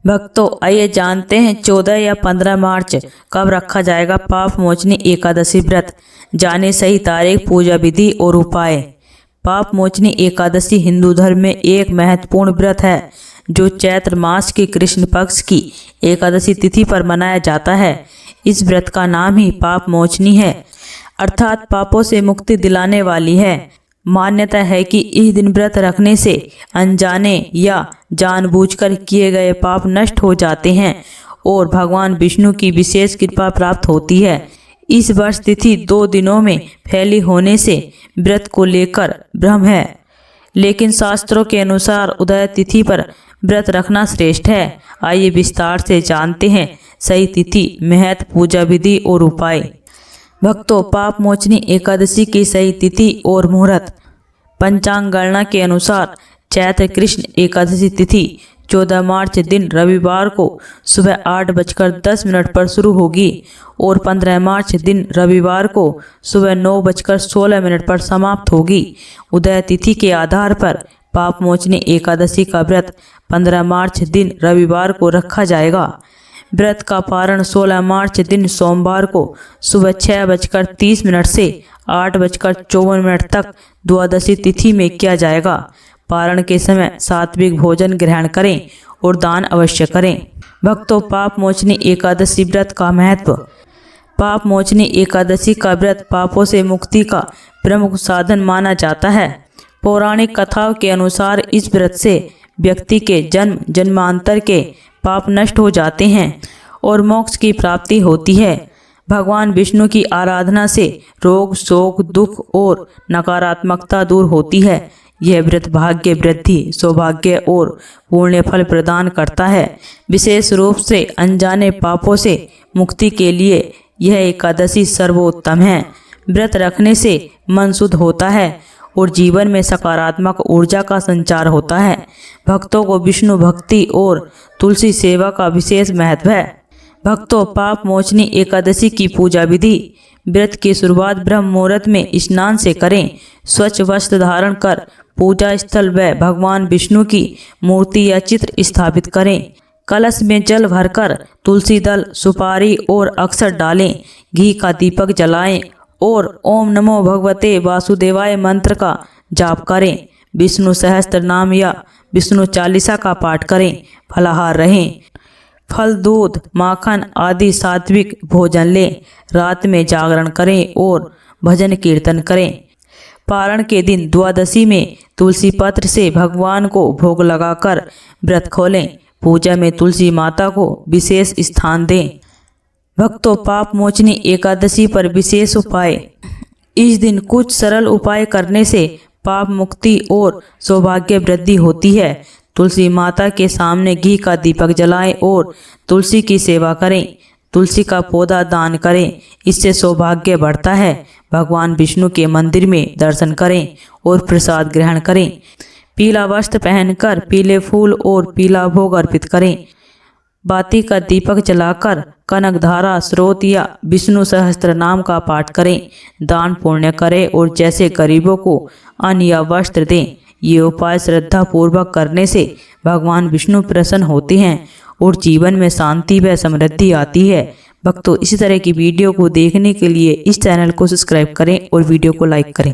भक्तों आइए जानते हैं 14 या 15 मार्च कब रखा जाएगा पाप मोचनी एकादशी व्रत। जाने सही तारीख, पूजा विधि और उपाय। पाप मोचनी एकादशी हिंदू धर्म में एक महत्वपूर्ण व्रत है जो चैत्र मास की कृष्ण पक्ष की एकादशी तिथि पर मनाया जाता है। इस व्रत का नाम ही पाप मोचनी है, अर्थात पापों से मुक्ति दिलाने वाली है। मान्यता है कि इस दिन व्रत रखने से अनजाने या जानबूझकर किए गए पाप नष्ट हो जाते हैं और भगवान विष्णु की विशेष कृपा प्राप्त होती है। इस वर्ष तिथि 2 दिनों में फैली होने से व्रत को लेकर भ्रम है, लेकिन शास्त्रों के अनुसार उदय तिथि पर व्रत रखना श्रेष्ठ है। आइए विस्तार से जानते हैं सही तिथि, महत्व, पूजा विधि और उपाय। भक्तों, पाप मोचनी एकादशी की सही तिथि और मुहूर्त। पंचांग गणना के अनुसार चैत्र कृष्ण एकादशी तिथि 14 मार्च दिन रविवार को सुबह 8:10 पर शुरू होगी और 15 मार्च दिन रविवार को सुबह 9:16 पर समाप्त होगी। उदय तिथि के आधार पर पाप मोचनी एकादशी का व्रत 15 मार्च दिन रविवार को रखा जाएगा। व्रत का पारण 16 मार्च दिन सोमवार को सुबह 6:30 से 8:54 तक द्वादशी तिथि में किया जाएगा। पारण के समय सात्विक भोजन ग्रहण करें और दान अवश्य करें। भक्तों, पाप मोचनी एकादशी व्रत का महत्व। पाप मोचनी एकादशी का व्रत पापों से मुक्ति का प्रमुख साधन माना जाता है। पौराणिक कथाओं के अनुसार इस व्रत से व्यक्ति के जन्म जन्मांतर के पाप नष्ट हो जाते हैं और मोक्ष की प्राप्ति होती है। भगवान विष्णु की आराधना से रोग, शोक, दुख और नकारात्मकता दूर होती है। यह व्रत भाग्य वृद्धि, सौभाग्य और पुण्य फल प्रदान करता है। विशेष रूप से अनजाने पापों से मुक्ति के लिए यह एकादशी सर्वोत्तम है। व्रत रखने से मन शुद्ध होता है और जीवन में सकारात्मक ऊर्जा का संचार होता है। भक्तों को विष्णु भक्ति और तुलसी सेवा का विशेष महत्व है। भक्तों, पाप मोचनी एकादशी की पूजा विधि। व्रत की शुरुआत ब्रह्म मुहूर्त में स्नान से करें। स्वच्छ वस्त्र धारण कर पूजा स्थल व भगवान विष्णु की मूर्ति या चित्र स्थापित करें। कलश में जल भरकर तुलसी दल, सुपारी और अक्षत डालें। घी का दीपक जलाएं और ओम नमो भगवते वासुदेवाय मंत्र का जाप करें। विष्णु सहस्त्र नाम या विष्णु चालीसा का पाठ करें। फलाहार रहें। फल, दूध, माखन आदि सात्विक भोजन लें। रात में जागरण करें और भजन कीर्तन करें। पारण के दिन द्वादशी में तुलसी पत्र से भगवान को भोग लगाकर व्रत खोलें। पूजा में तुलसी माता को विशेष स्थान दें। भक्तों, पाप मोचनी एकादशी पर विशेष उपाय। इस दिन कुछ सरल उपाय करने से पाप मुक्ति और सौभाग्य वृद्धि होती है। तुलसी माता के सामने घी का दीपक जलाएं और तुलसी की सेवा करें। तुलसी का पौधा दान करें, इससे सौभाग्य बढ़ता है। भगवान विष्णु के मंदिर में दर्शन करें और प्रसाद ग्रहण करें। पीला वस्त्र पहनकर पीले फूल और पीला भोग अर्पित करें। बाती का दीपक जलाकर कनकधारा स्रोत या विष्णु सहस्त्र नाम का पाठ करें। दान पुण्य करें और जैसे गरीबों को अन्न या वस्त्र दें। ये उपाय श्रद्धा पूर्वक करने से भगवान विष्णु प्रसन्न होते हैं और जीवन में शांति व समृद्धि आती है। भक्तों, इसी तरह की वीडियो को देखने के लिए इस चैनल को सब्सक्राइब करें और वीडियो को लाइक करें।